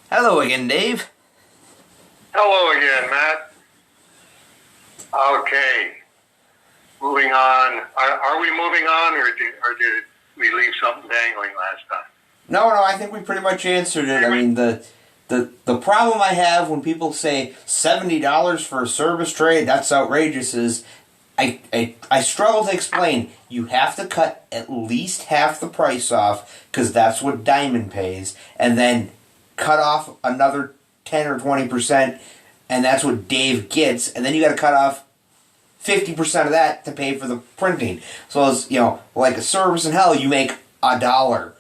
Hello again, Dave. Hello again, Matt. Okay, moving on. Are we moving on, or did we leave something dangling last time? No, I think we pretty much answered it. I mean, the problem I have when people say $70 for a Cerebus trade, that's outrageous, is I struggle to explain. You have to cut at least half the price off, because that's what Diamond pays, and then cut off another 10 or 20%, and that's what Dave gets, and then you got to cut off 50% of that to pay for the printing. So it's, like a Cerebus in hell, you make $1.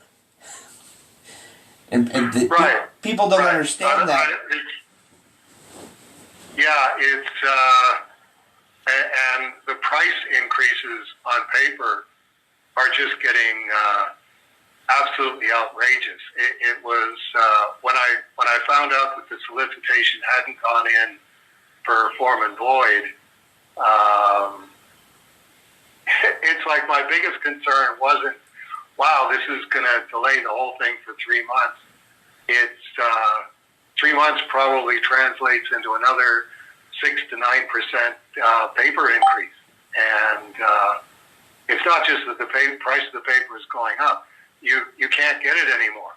And right. People don't understand that. And the price increases on paper are just getting absolutely outrageous. It was when I found out that the solicitation hadn't gone in for form and void. It's like my biggest concern wasn't, wow, this is going to delay the whole thing for 3 months. It's 3 months probably translates into another 6 to 9% paper increase, and it's not just that the price of the paper is going up. You can't get it anymore.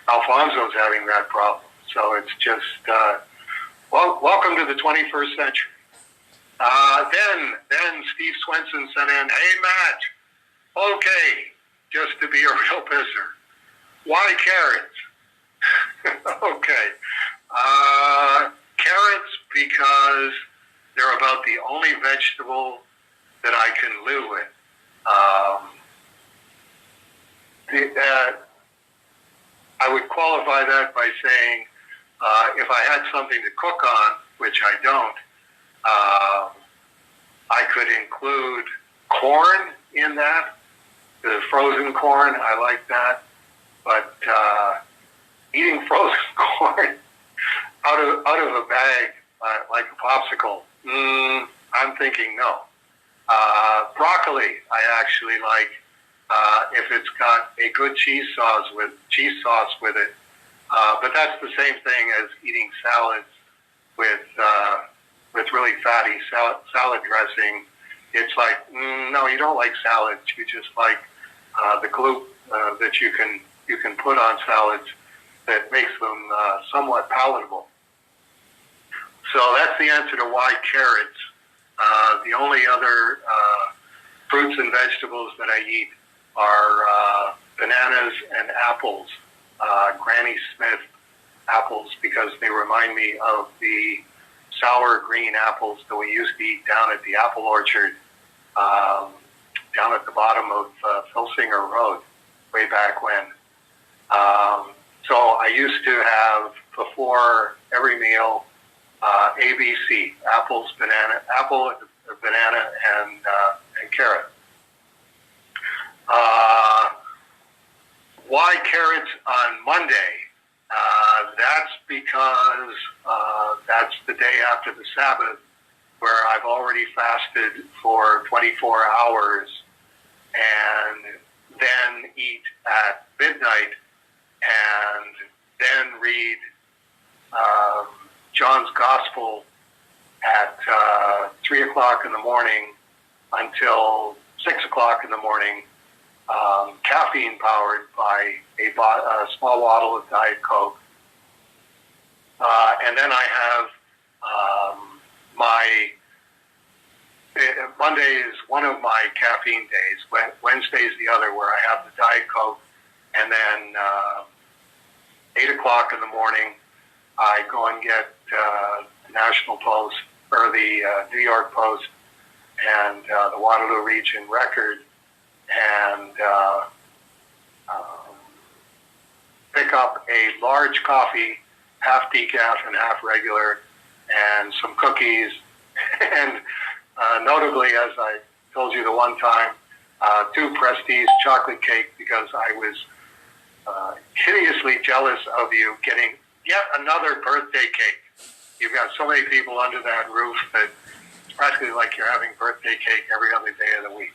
Alfonso's having that problem, so it's just welcome to the 21st century. Then Steve Swenson sent in, hey Matt, okay, just to be a real pisser, why carrots? Okay. Carrots because they're about the only vegetable that I can live with. I would qualify that by saying if I had something to cook on, which I don't, I could include corn in that. The frozen corn, I like that. But eating frozen corn out of a bag like a popsicle, I'm thinking no. Broccoli, I actually like if it's got a good cheese sauce with it. But that's the same thing as eating salads with really fatty salad dressing. It's like, no, you don't like salads. You just like the glue that you can put on salads that makes them somewhat palatable. So that's the answer to why carrots. The only other fruits and vegetables that I eat are bananas and apples, Granny Smith apples, because they remind me of the sour green apples that we used to eat down at the apple orchard, down at the bottom of Filsinger Road, way back when. So I used to have, before every meal, ABC, apple, banana, and carrot. Why carrots on Monday? That's because that's the day after the Sabbath, where I've already fasted for 24 hours and then eat at midnight and then read John's Gospel at 3 o'clock in the morning until 6 o'clock in the morning, caffeine powered by a small bottle of Diet Coke. And then I have Monday is one of my caffeine days. Wednesday is the other, where I have the Diet Coke. And then 8 o'clock in the morning, I go and get the National Post, or the New York Post, and the Waterloo Region Record, and pick up a large coffee, half decaf and half regular, and some cookies, and notably, as I told you the one time, 2 Prestige chocolate cake, because I was hideously jealous of you getting yet another birthday cake. You've got so many people under that roof that it's practically like you're having birthday cake every other day of the week.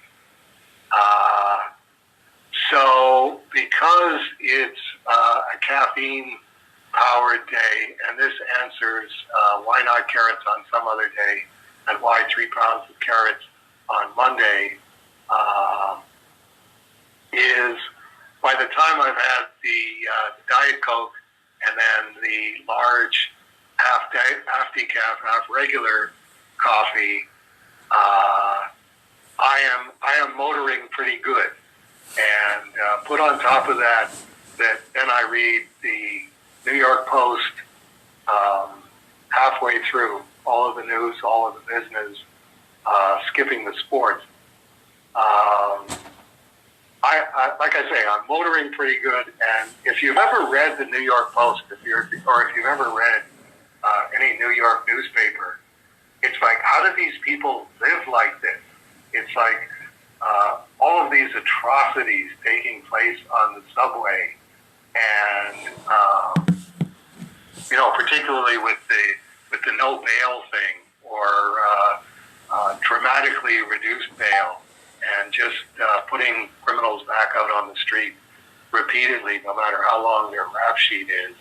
because it's a caffeine-powered day, and this answers why not carrots on some other day, and why 3 pounds of carrots on Monday, is by the time I've had the Diet Coke and then the large half decaf, half regular coffee, I am motoring pretty good. And put on top of that then I read the New York Post halfway through, all of the news, all of the business, skipping the sports. Like I say, I'm motoring pretty good. And if you've ever read the New York Post, or if you've ever read any New York newspaper, it's like, how do these people live like this? It's like all of these atrocities taking place on the subway, and particularly with the no bail thing, or dramatically reduced bail, and just putting criminals back out on the street repeatedly, no matter how long their rap sheet is.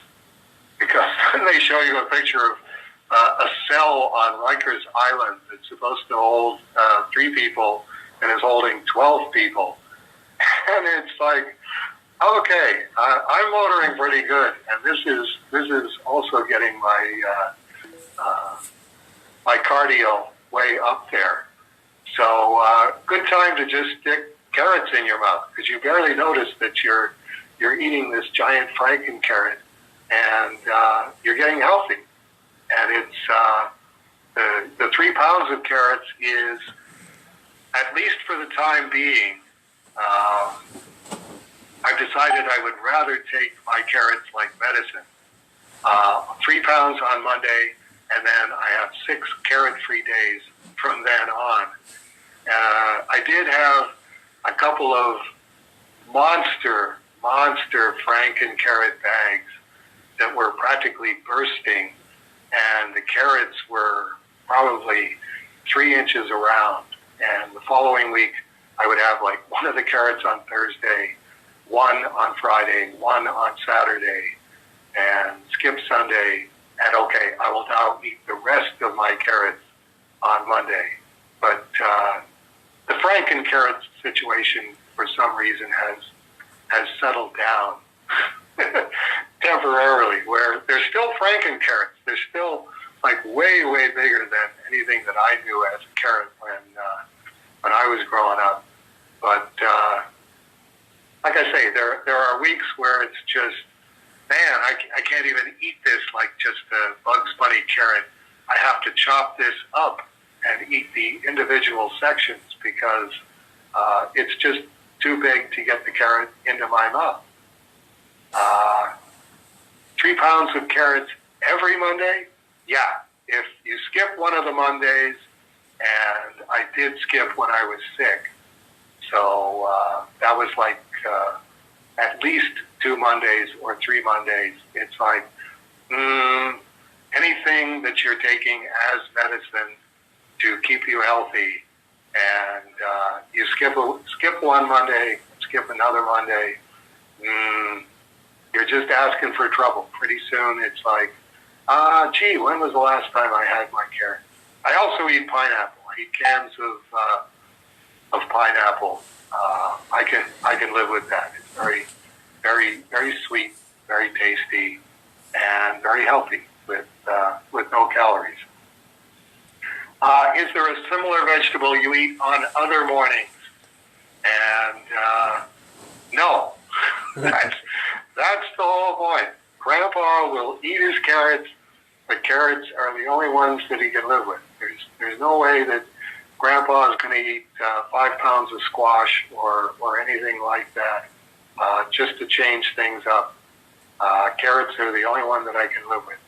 Because they show you a picture of a cell on Rikers Island that's supposed to hold 3 people and is holding 12 people. And it's like, okay, I'm motoring pretty good, and this is also getting my my cardio way up there. So good time to just stick carrots in your mouth, because you barely notice that you're eating this giant Franken carrot, and you're getting healthy. And it's the 3 pounds of carrots is, at least for the time being, I've decided I would rather take my carrots like medicine. 3 pounds on Monday, and then I have 6 carrot-free days from then on. I did have a couple of monster Franken carrot bags that were practically bursting, and the carrots were probably 3 inches around. And the following week, I would have like one of the carrots on Thursday, one on Friday, one on Saturday, and skip Sunday. And okay, I will now eat the rest of my carrots on Monday. But the Franken carrot situation, for some reason, has settled down temporarily, where they're still Franken carrots. They're still like way bigger than anything that I knew as a carrot when I was growing up. But like I say, there are weeks where it's just, man, I can't even eat this like just a Bugs Bunny carrot. I have to chop this up and eat the individual sections, because it's just too big to get the carrot into my mouth. 3 pounds of carrots every Monday? Yeah. If you skip one of the Mondays, and I did skip when I was sick, so that was like at least 2 Mondays or 3 Mondays. It's like anything that you're taking as medicine to keep you healthy, and you skip one Monday, skip another Monday, you're just asking for trouble. Pretty soon it's like, gee, when was the last time I had my carrot? I also eat pineapple. I eat cans of pineapple. I can live with that. It's very sweet, very tasty, and very healthy with no calories. Is there a similar vegetable you eat on other mornings? And no, that's the whole point. Grandpa will eat his carrots, but carrots are the only ones that he can live with. There's no way that Grandpa is going to eat 5 pounds of squash or anything like that, just to change things up. Carrots are the only one that I can live with.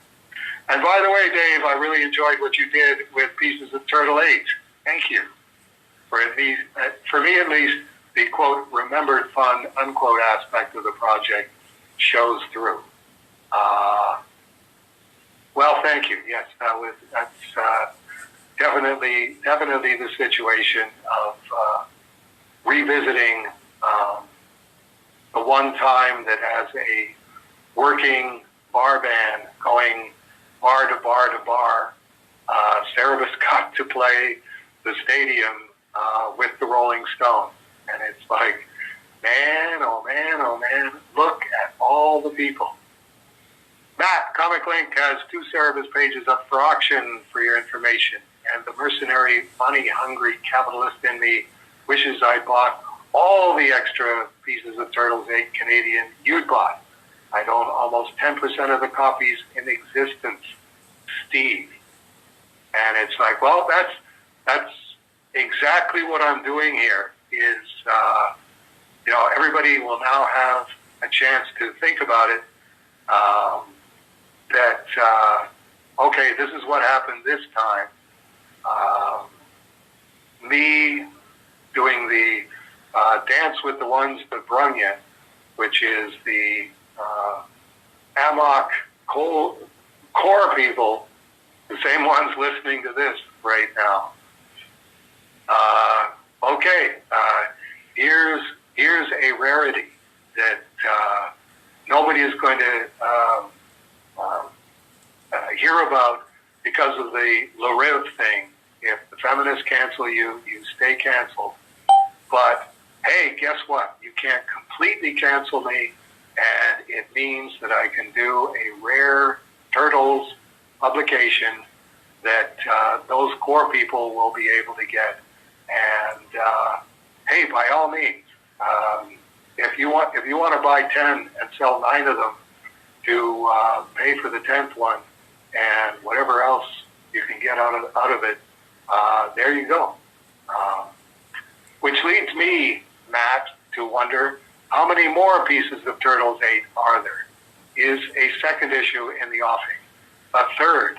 And by the way, Dave, I really enjoyed what you did with Pieces of Turtle 8. Thank you. For me at least, the quote remembered fun unquote aspect of the project shows through. Well, thank you. Yes, that's definitely the situation of revisiting the one time that as a working bar band going bar to bar to bar, Cerebus got to play the stadium with the Rolling Stones. And it's like, man, oh man, look at all the people. Matt, Comic Link has 2 Cerebus pages up for auction for your information. And the mercenary, money-hungry capitalist in me wishes I bought all the extra pieces of Turtles 8 Canadian you'd bought. I own almost 10% of the copies in existence, Steve. And it's like, well, that's exactly what I'm doing here is, everybody will now have a chance to think about it, okay, this is what happened this time. Me doing the Dance with the Ones that Brung You, which is the Amok core people, the same ones listening to this right now. Here's a rarity that nobody is going to hear about because of the Lariv thing. If the feminists cancel you, you stay canceled. But hey, guess what? You can't completely cancel me, and it means that I can do a rare Turtles publication that those core people will be able to get. And hey, by all means, if you want to buy 10 and sell 9 of them to pay for the 10th one and whatever else you can get out of it, there you go. Which leads me, Matt, to wonder how many more pieces of Turtles 8 are there? Is a second issue in the offing? A third?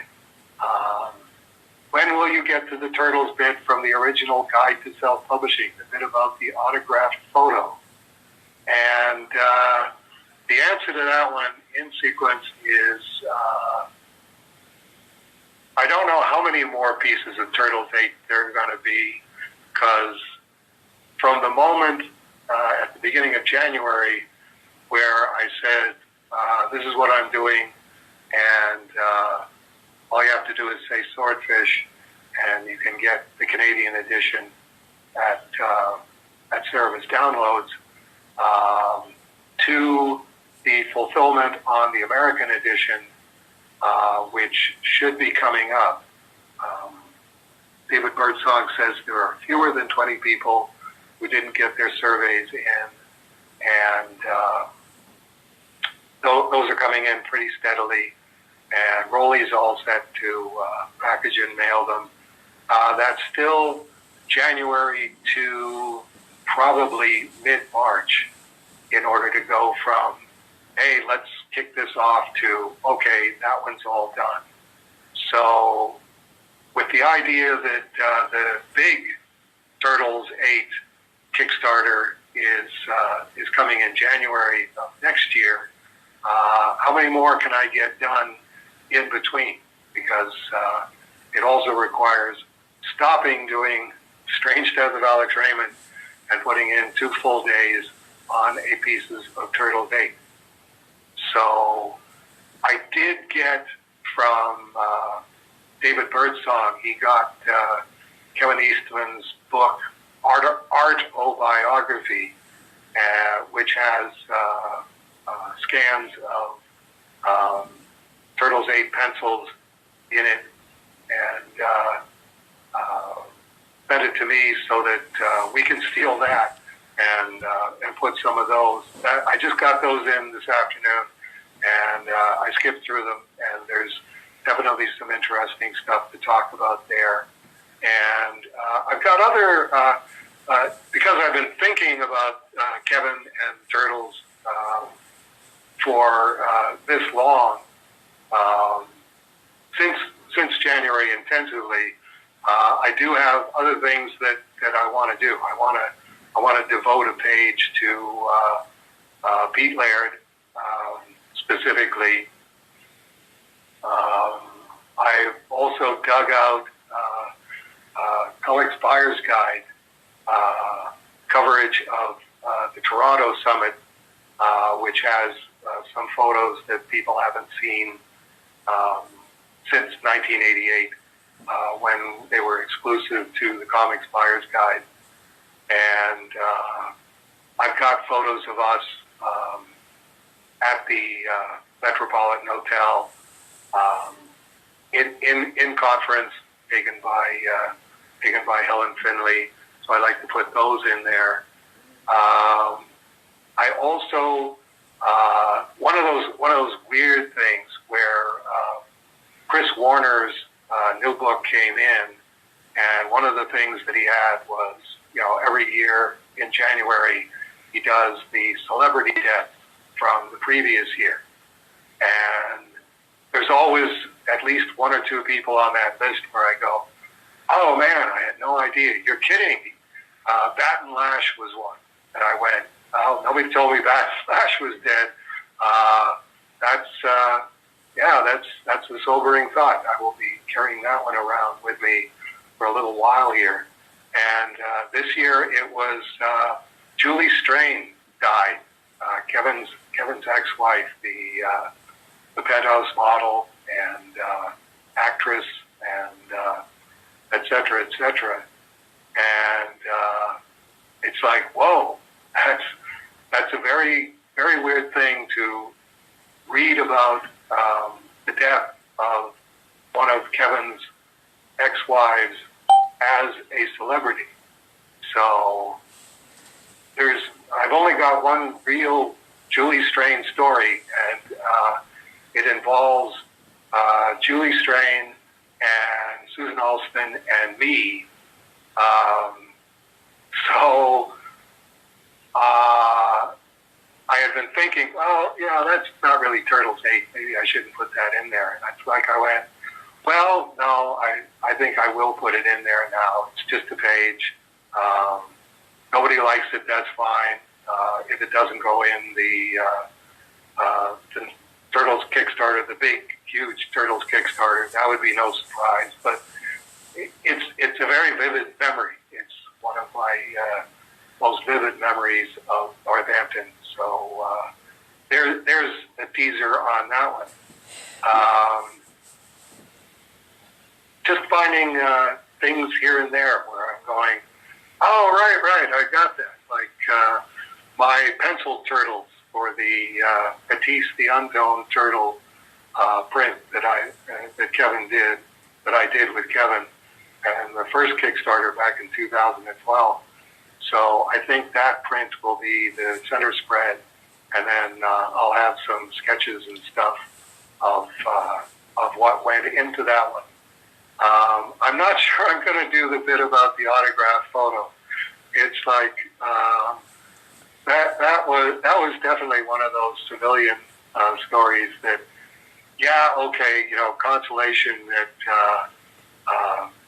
When will you get to the Turtles bit from the original Guide to Self-Publishing, the bit about the autographed photo? And the answer to that one in sequence is I don't know how many more pieces of Turtles 8 there are going to be, because from the moment at the beginning of January where I said, this is what I'm doing, and all you have to do is say Swordfish, and you can get the Canadian edition at Cerebus Downloads, to the fulfillment on the American edition, which should be coming up. David Birdsong says there are fewer than 20 people who didn't get their surveys in, and those are coming in pretty steadily. And Rolly's all set to package and mail them. That's still January to probably mid-March in order to go from, hey, let's kick this off, to, okay, that one's all done. So with the idea that the big Turtles 8 Kickstarter is coming in January of next year, how many more can I get done in between? Because it also requires stopping doing Strange Death of Alex Raymond and putting in 2 full days on a pieces of Turtles 8. So I did get from David Birdsong, he got Kevin Eastman's book, Art O-Biography, which has scans of Turtles 8 pencils in it, and sent it to me so that we can steal that and put some of those. I just got those in this afternoon, and I skipped through them, and there's definitely some interesting stuff to talk about there. And I've got other, because I've been thinking about Kevin and Turtles for this long, since January intensively, I do have other things that I want to do. I want to devote a page to Pete Laird specifically. I've also dug out Alex Byers' guide coverage of the Toronto Summit which has some photos that people haven't seen since 1988, when they were exclusive to the Comics Buyer's Guide. And I've got photos of us at the Metropolitan Hotel in conference, taken by Helen Finley. So I like to put those in there. I also one of those weird things where Chris Warner's new book came in, and one of the things that he had was, every year in January he does the celebrity death from the previous year, and there's always at least one or two people on that list where I go, oh man, I had no idea. You're kidding me. Batten Lash was one. And I went, oh, nobody told me Batten Lash was dead. That's a sobering thought. I will be carrying that one around with me for a little while here. And this year it was Julie Strain died. Kevin's ex-wife, the penthouse model and actress, and et cetera, et cetera. And it's like, whoa, that's a very, very weird thing to read about the death of one of Kevin's ex-wives as a celebrity. So I've only got one real Julie Strain story, and it involves Julie Strain and Susan Alston and me. So I had been thinking, well, that's not really Turtles 8. Maybe I shouldn't put that in there. And that's like I went, well, no, I think I will put it in there now. It's just a page. Nobody likes it, that's fine. If it doesn't go in the Turtles Kickstarter, the big, huge Turtles Kickstarter, that would be no surprise. But it's a very vivid memory. It's one of my most vivid memories of Northampton. So there's a teaser on that one. Just finding things here and there where I'm going, oh, right, I got that. Like my pencil turtles for the Matisse the Unknown Turtle print that Kevin did, that I did with Kevin, and the first Kickstarter back in 2012. So I think that print will be the center spread, and then I'll have some sketches and stuff of what went into that one. I'm not sure I'm going to do the bit about the autograph photo. It's like that was definitely one of those civilian stories that, consolation that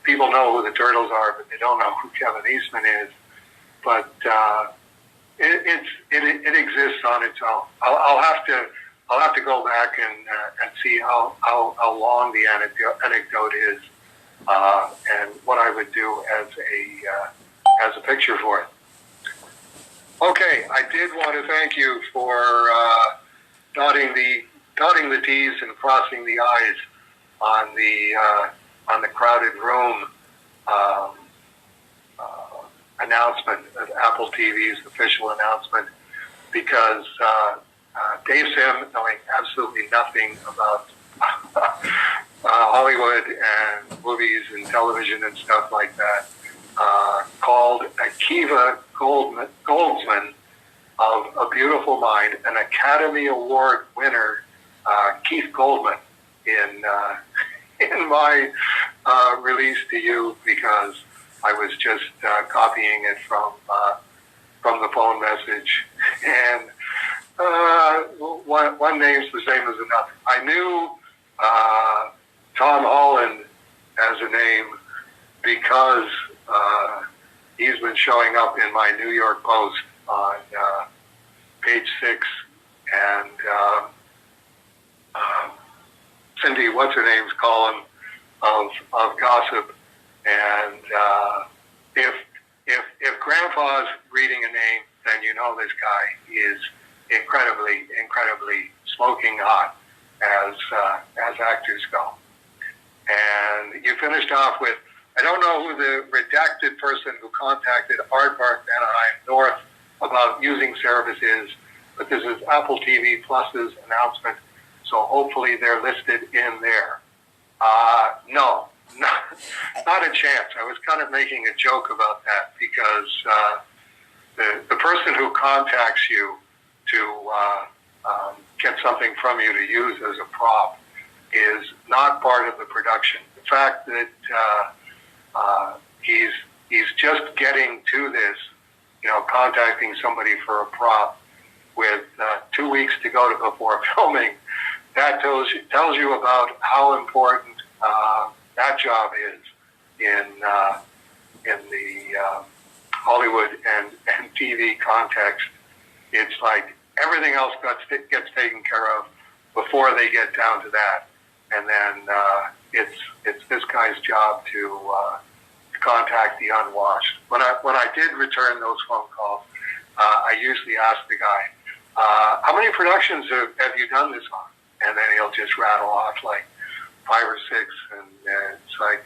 people know who the Turtles are, but they don't know who Kevin Eastman is. But it exists on its own. I'll have to go back and see how long the anecdote is, and what I would do as a picture for it. Okay, I did want to thank you for dotting the T's and crossing the I's on the crowded room announcement of Apple TV's official announcement, because Dave Sim, knowing absolutely nothing about Hollywood and movies and television and stuff like that, called Akiva Goldsman of A Beautiful Mind, an Academy Award winner, Keith Goldman, in my release to you, because I was just copying it from the phone message, and one name's the same as another. I knew Tom Holland as a name because he's been showing up in my New York Post on page 6, and Cindy, what's her name's column of gossip. And if Grandpa's reading a name, then you know this guy is incredibly smoking hot as actors go. And you finished off with, I don't know who the redacted person who contacted Aardvark Anaheim North about using Cerebus is, but this is Apple TV Plus's announcement, so hopefully they're listed in there. No, not a chance. I was kind of making a joke about that because the person who contacts you to get something from you to use as a prop is not part of the production. The fact that he's just getting to this, contacting somebody for a prop with 2 weeks to go before filming, that tells you about how important that job is in the Hollywood and TV context. It's like everything else gets taken care of before they get down to that, and then it's this guy's job to contact the unwashed. When I did return those phone calls, I usually ask the guy, how many productions have you done this on? And then he'll just rattle off like 5 or 6, and it's like,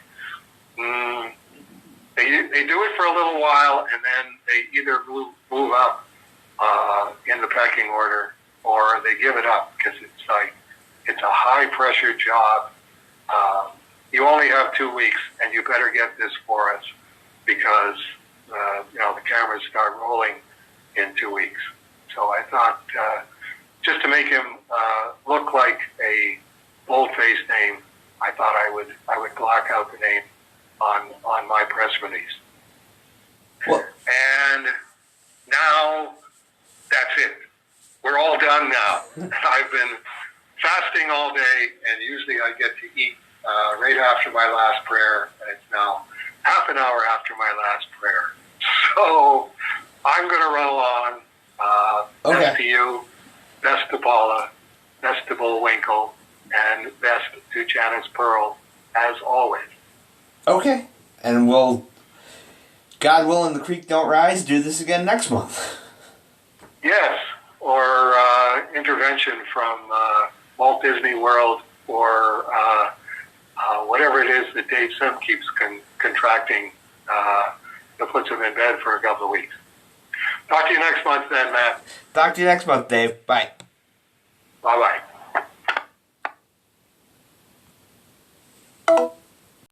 they do it for a little while, and then they either move up in the pecking order, or they give it up because it's a high pressure job. You only have 2 weeks, and you better get this for us because the cameras start rolling in 2 weeks. So I thought, just to make him look like a bold-faced name, I thought I would black out the name on my press release. Well, and now that's it. We're all done now. I've been fasting all day, and usually I get to eat right after my last prayer, and it's now half an hour after my last prayer. So I'm going to run along. Okay. Best to you, best to Paula, best to Bullwinkle, and best to Janice Pearl, as always. Okay. And we'll, God willing, the creek don't rise, do this again next month. Yes, or intervention from Walt Disney World, or whatever it is that Dave Sim keeps contracting that puts him in bed for a couple of weeks. Talk to you next month then, Matt. Talk to you next month, Dave. Bye. Bye-bye.